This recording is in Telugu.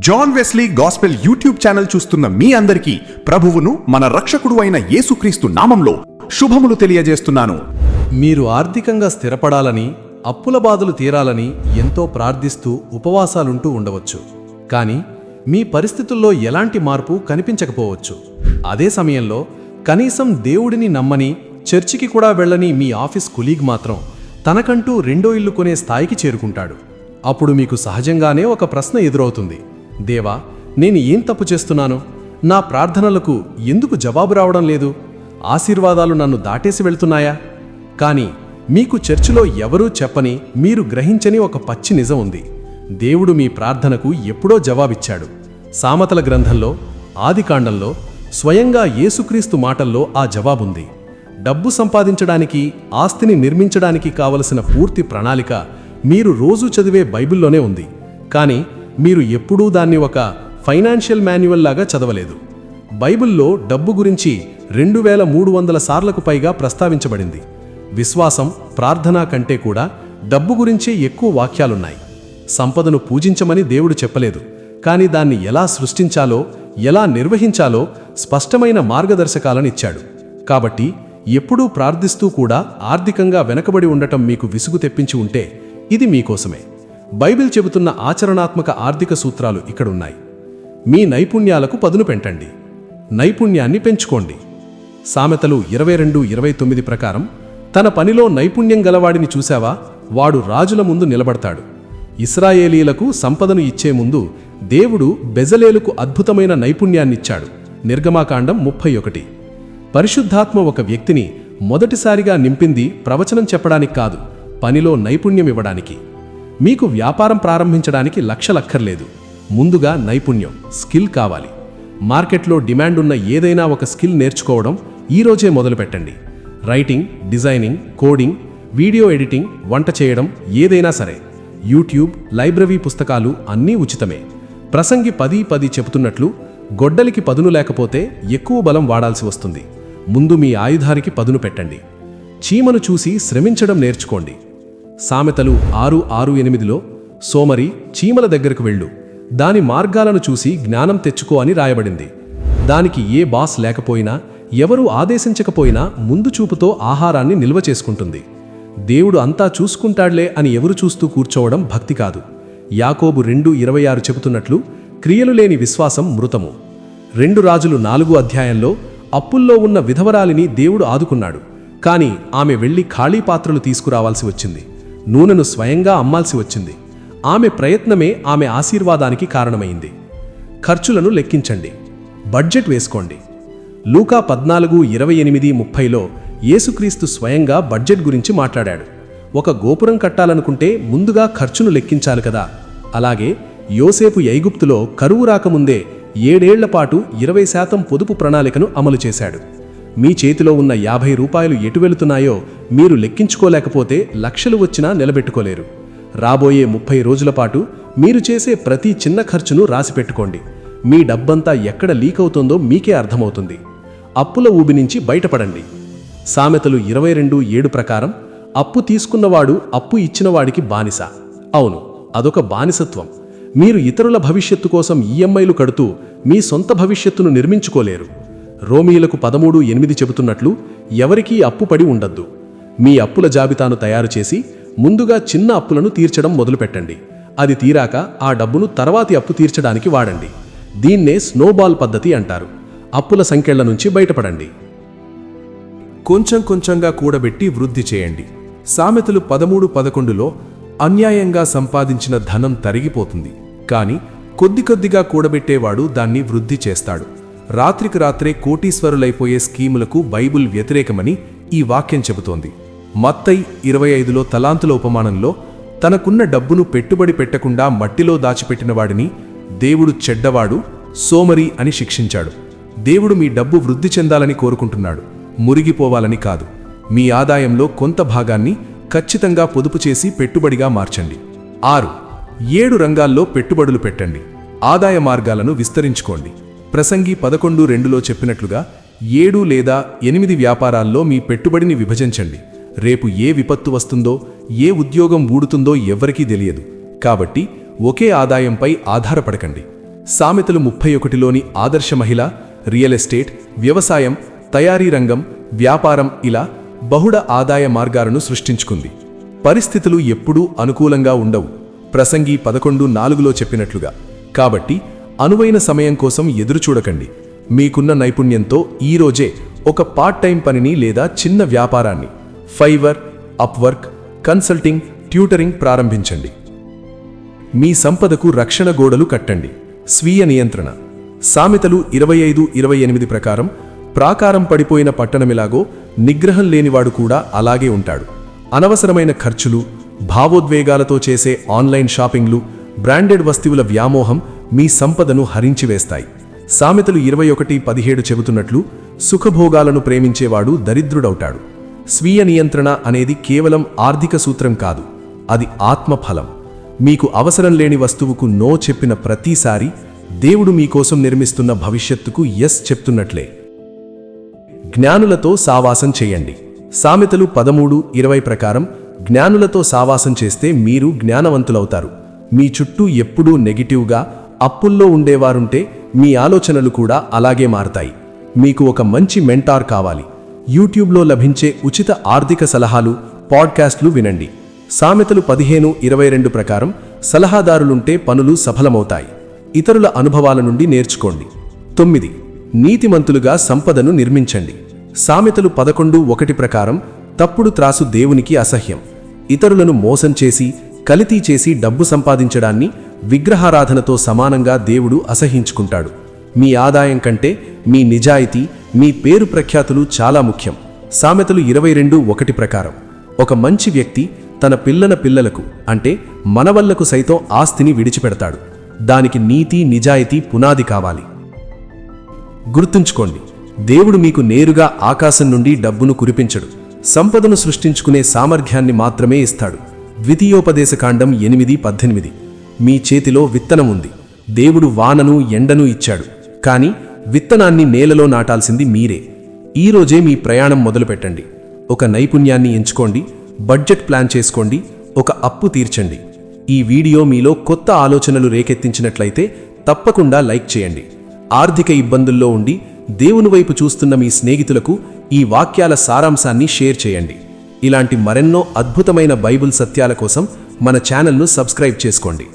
John Wesley gospel YouTube channel చూస్తున్న మీ అందరికీ ప్రభువును మన రక్షకుడు అయిన యేసుక్రీస్తు నామంలో శుభములు తెలియజేస్తున్నాను. మీరు ఆర్థికంగా స్థిరపడాలని, అప్పుల బాధలు తీరాలని ఎంతో ప్రార్థిస్తూ ఉపవాసాలుంటూ ఉండవచ్చు. కానీ మీ పరిస్థితుల్లో ఎలాంటి మార్పు కనిపించకపోవచ్చు. అదే సమయంలో కనీసం దేవుడిని నమ్మని, చర్చికి కూడా వెళ్ళని మీ ఆఫీస్ కొలీగ్ మాత్రం తనకంటూ రెండో ఇల్లు కొనే స్థాయికి చేరుకుంటాడు. అప్పుడు మీకు సహజంగానే ఒక ప్రశ్న ఎదురవుతుంది. దేవా, నేను ఏం తప్పు చేస్తున్నాను? నా ప్రార్థనలకు ఎందుకు జవాబు రావడం లేదు? ఆశీర్వాదాలు నన్ను దాటేసి వెళ్తున్నాయా? కానీ మీకు చర్చిలో ఎవరూ చెప్పని, మీరు గ్రహించని ఒక పచ్చి నిజం ఉంది. దేవుడు మీ ప్రార్థనకు ఎప్పుడో జవాబిచ్చాడు. సామెతల గ్రంథంలో, ఆదికాండంలో, స్వయంగా యేసుక్రీస్తు మాటల్లో ఆ జవాబుంది. డబ్బు సంపాదించడానికి, ఆస్తిని నిర్మించడానికి కావలసిన పూర్తి ప్రణాళిక మీరు రోజూ చదివే బైబిల్లోనే ఉంది. కానీ మీరు ఎప్పుడూ దాన్ని ఒక ఫైనాన్షియల్ మాన్యువల్ లాగా చదవలేదు. బైబిల్లో డబ్బు గురించి 2300 సార్లకు పైగా ప్రస్తావించబడింది. విశ్వాసం, ప్రార్థన కంటే కూడా డబ్బు గురించే ఎక్కువ వాక్యాలున్నాయి. సంపదను పూజించమని దేవుడు చెప్పలేదు, కానీ దాన్ని ఎలా సృష్టించాలో, ఎలా నిర్వహించాలో స్పష్టమైన మార్గదర్శకాలను ఇచ్చాడు. కాబట్టి ఎప్పుడూ ప్రార్థిస్తూ కూడా ఆర్థికంగా వెనకబడి ఉండటం మీకు విసుగు తెప్పించి ఉంటే ఇది మీకోసమే. బైబిల్ చెబుతున్న ఆచరణాత్మక ఆర్థిక సూత్రాలు ఇక్కడున్నాయి. మీ నైపుణ్యాలకు పదును పెట్టండి. నైపుణ్యాన్ని పెంచుకోండి. సామెతలు 22:29 ప్రకారం, తన పనిలో నైపుణ్యం గలవాడిని చూశావా, వాడు రాజుల ముందు నిలబడతాడు. ఇశ్రాయేలీలకు సంపదను ఇచ్చే ముందు దేవుడు బెజలేలుకు అద్భుతమైన నైపుణ్యాన్నిచ్చాడు. నిర్గమాకాండం 31. పరిశుద్ధాత్మ ఒక వ్యక్తిని మొదటిసారిగా నింపింది ప్రవచనం చెప్పడానికి కాదు, పనిలో నైపుణ్యం ఇవ్వడానికి. మీకు వ్యాపారం ప్రారంభించడానికి లక్షలక్కర్లేదు. ముందుగా నైపుణ్యం, స్కిల్ కావాలి. మార్కెట్లో డిమాండ్ ఉన్న ఏదైనా ఒక స్కిల్ నేర్చుకోవడం ఈరోజే మొదలుపెట్టండి. Writing, designing, coding, video editing, వంట చేయడం, ఏదైనా సరే. యూట్యూబ్, లైబ్రరీ పుస్తకాలు అన్నీ ఉచితమే. ప్రసంగి 10:10 చెబుతున్నట్లు, గొడ్డలికి పదును లేకపోతే ఎక్కువ బలం వాడాల్సి వస్తుంది. ముందు మీ ఆయుధానికి పదును పెట్టండి. చీమను చూసి శ్రమించడం నేర్చుకోండి. సామెతలు 6:6-8లో, సోమరి, చీమల దగ్గరకు వెళ్ళు, దాని మార్గాలను చూసి జ్ఞానం తెచ్చుకో అని రాయబడింది. దానికి ఏ బాస్ లేకపోయినా, ఎవరూ ఆదేశించకపోయినా ముందు చూపుతో ఆహారాన్ని నిల్వ చేసుకుంటుంది. దేవుడు అంతా చూసుకుంటాడ్లే అని ఎవరు చూస్తూ కూర్చోవడం భక్తి కాదు. యాకోబు 2:26 చెబుతున్నట్లు, క్రియలు లేని విశ్వాసం మృతము. 2 రాజులు 4 అధ్యాయంలో అప్పుల్లో ఉన్న విధవరాలిని దేవుడు ఆదుకున్నాడు. కానీ ఆమె వెళ్లి ఖాళీ పాత్రలు తీసుకురావాల్సి వచ్చింది. నూనెను స్వయంగా అమ్మాల్సి వచ్చింది. ఆమె ప్రయత్నమే ఆమె ఆశీర్వాదానికి కారణమైంది. ఖర్చులను లెక్కించండి. బడ్జెట్ వేసుకోండి. లూకా 14:28-30లో యేసుక్రీస్తు స్వయంగా బడ్జెట్ గురించి మాట్లాడాడు. ఒక గోపురం కట్టాలనుకుంటే ముందుగా ఖర్చును లెక్కించాలి కదా. అలాగే యోసేపు ఐగుప్తులో కరువు రాకముందే 7 ఏళ్ల పాటు 20% పొదుపు ప్రణాళికను అమలు చేశాడు. మీ చేతిలో ఉన్న 50 రూపాయలు ఎటు వెళుతున్నాయో మీరు లెక్కించుకోలేకపోతే లక్షలు వచ్చినా నిలబెట్టుకోలేరు. రాబోయే 30 రోజుల పాటు మీరు చేసే ప్రతి చిన్న ఖర్చును రాసిపెట్టుకోండి. మీ డబ్బంతా ఎక్కడ లీక్ అవుతుందో మీకే అర్థమవుతుంది. అప్పుల ఊబి నుంచి బయటపడండి. సామెతలు 22:7 ప్రకారం, అప్పు తీసుకున్నవాడు అప్పు ఇచ్చినవాడికి బానిస. అవును, అదొక బానిసత్వం. మీరు ఇతరుల భవిష్యత్తు కోసం ఈఎంఐలు కడుతూ మీ సొంత భవిష్యత్తును నిర్మించుకోలేరు. రోమీయులకు 13:8 చెబుతున్నట్లు, ఎవరికీ అప్పు పడి ఉండద్దు. మీ అప్పుల జాబితాను తయారు చేసి ముందుగా చిన్న అప్పులను తీర్చడం మొదలుపెట్టండి. అది తీరాక ఆ డబ్బును తర్వాతి అప్పు తీర్చడానికి వాడండి. దీన్నే స్నోబాల్ పద్ధతి అంటారు. అప్పుల సంకెళ్ల నుంచి బయటపడండి. కొంచెం కొంచెంగా కూడబెట్టి వృద్ధి చేయండి. సామెతలు 13:11లో, అన్యాయంగా సంపాదించిన ధనం తరిగిపోతుంది, కానీ కొద్ది కొద్దిగా కూడబెట్టేవాడు దాన్ని వృద్ధి చేస్తాడు. రాత్రికి రాత్రే కోటీశ్వరులైపోయే స్కీములకు బైబిల్ వ్యతిరేకమని ఈ వాక్యం చెబుతోంది. మత్తయి 25లో తలాంతుల ఉపమానంలో, తనకున్న డబ్బును పెట్టుబడి పెట్టకుండా మట్టిలో దాచిపెట్టినవాడిని దేవుడు చెడ్డవాడు, సోమరి అని శిక్షించాడు. దేవుడు మీ డబ్బు వృద్ధి చెందాలని కోరుకుంటున్నాడు, మురిగిపోవాలని కాదు. మీ ఆదాయంలో కొంత భాగాన్ని ఖచ్చితంగా పొదుపు చేసి పెట్టుబడిగా మార్చండి. 7 రంగాల్లో పెట్టుబడులు పెట్టండి. ఆదాయ మార్గాలను విస్తరించుకోండి. ప్రసంగి 11:2లో చెప్పినట్లుగా 7 లేదా 8 వ్యాపారాల్లో మీ పెట్టుబడిని విభజించండి. రేపు ఏ విపత్తు వస్తుందో, ఏ ఉద్యోగం ఊడుతుందో ఎవ్వరికీ తెలియదు. కాబట్టి ఒకే ఆదాయంపై ఆధారపడకండి. సామెతలు 31లోని ఆదర్శ మహిళ రియల్ ఎస్టేట్, వ్యవసాయం, తయారీ రంగం, వ్యాపారం ఇలా బహుళ ఆదాయ మార్గాలను సృష్టించుకుంది. పరిస్థితులు ఎప్పుడూ అనుకూలంగా ఉండవు, ప్రసంగి 11:4లో చెప్పినట్లుగా. కాబట్టి అనువైన సమయం కోసం ఎదురుచూడకండి. మీకున్న నైపుణ్యంతో ఈరోజే ఒక పార్ట్ టైం పనిని లేదా చిన్న వ్యాపారాన్ని ఫైవర్, అప్వర్క్, కన్సల్టింగ్, ట్యూటరింగ్ ప్రారంభించండి. మీ సంపదకు రక్షణ గోడలు కట్టండి. స్వీయ నియంత్రణ. సామెతలు 25:28 ప్రకారం ప్రాకారం పడిపోయిన పట్టణమిలాగో నిగ్రహం లేనివాడు కూడా అలాగే ఉంటాడు. అనవసరమైన ఖర్చులు, భావోద్వేగాలతో చేసే ఆన్లైన్ షాపింగ్లు, బ్రాండెడ్ వస్తువుల వ్యామోహం మీ సంపదను హరించివేస్తాయి. సామెతలు 21:17 చెబుతున్నట్లు సుఖభోగాలను ప్రేమించేవాడు దరిద్రుడవుతాడు. స్వీయ నియంత్రణ అనేది కేవలం ఆర్థిక సూత్రం కాదు, అది ఆత్మఫలం. మీకు అవసరం లేని వస్తువుకు నో చెప్పిన ప్రతిసారి దేవుడు మీకోసం నిర్మిస్తున్న భవిష్యత్తుకు ఎస్ చెప్తున్నట్లే. జ్ఞానులతో సావాసం చేయండి. సామెతలు 13:20 ప్రకారం జ్ఞానులతో సావాసం చేస్తే మీరు జ్ఞానవంతులవుతారు. మీ చుట్టూ ఎప్పుడూ నెగిటివ్గా, అప్పుల్లో ఉండేవారుంటే మీ ఆలోచనలు కూడా అలాగే మారతాయి. మీకు ఒక మంచి మెంటార్ కావాలి. యూట్యూబ్లో లభించే ఉచిత ఆర్థిక సలహాలు, పాడ్కాస్ట్లు వినండి. సామెతలు 15:22 ప్రకారం సలహాదారులుంటే పనులు సఫలమవుతాయి. ఇతరుల అనుభవాల నుండి నేర్చుకోండి. 9. నీతిమంతులుగా సంపదను నిర్మించండి. సామెతలు 11:1 ప్రకారం తప్పుడు త్రాసు దేవునికి అసహ్యం. ఇతరులను మోసం చేసి, కల్తీ చేసి డబ్బు సంపాదించడాన్ని విగ్రహారాధనతో సమానంగా దేవుడు అసహించుకుంటాడు. మీ ఆదాయం కంటే మీ నిజాయితీ, మీ పేరు ప్రఖ్యాతులు చాలా ముఖ్యం. సామెతలు 22:1 ప్రకారం ఒక మంచి వ్యక్తి తన పిల్లలకు అంటే మనవళ్లకు సైతం ఆస్తిని విడిచిపెడతాడు. దానికి నీతి, నిజాయితీ పునాది కావాలి. గుర్తుంచుకోండి, దేవుడు మీకు నేరుగా ఆకాశం నుండి డబ్బును కురిపించడు, సంపదను సృష్టించుకునే సామర్థ్యాన్ని మాత్రమే ఇస్తాడు. ద్వితీయోపదేశకాండం 8:18. మీ చేతిలో విత్తనం ఉంది. దేవుడు వానను, ఎండను ఇచ్చాడు, కానీ విత్తనాన్ని నేలలో నాటాల్సింది మీరే. ఈరోజే మీ ప్రయాణం మొదలుపెట్టండి. ఒక నైపుణ్యాన్ని ఎంచుకోండి, బడ్జెట్ ప్లాన్ చేసుకోండి, ఒక అప్పు తీర్చండి. ఈ వీడియో మీలో కొత్త ఆలోచనలు రేకెత్తించినట్లయితే తప్పకుండా లైక్ చేయండి. ఆర్థిక ఇబ్బందుల్లో ఉండి దేవుని వైపు చూస్తున్న మీ స్నేహితులకు ఈ వాక్యాల సారాంశాన్ని షేర్ చేయండి. ఇలాంటి మరెన్నో అద్భుతమైన బైబిల్ సత్యాల కోసం మన ఛానల్ను సబ్స్క్రైబ్ చేసుకోండి.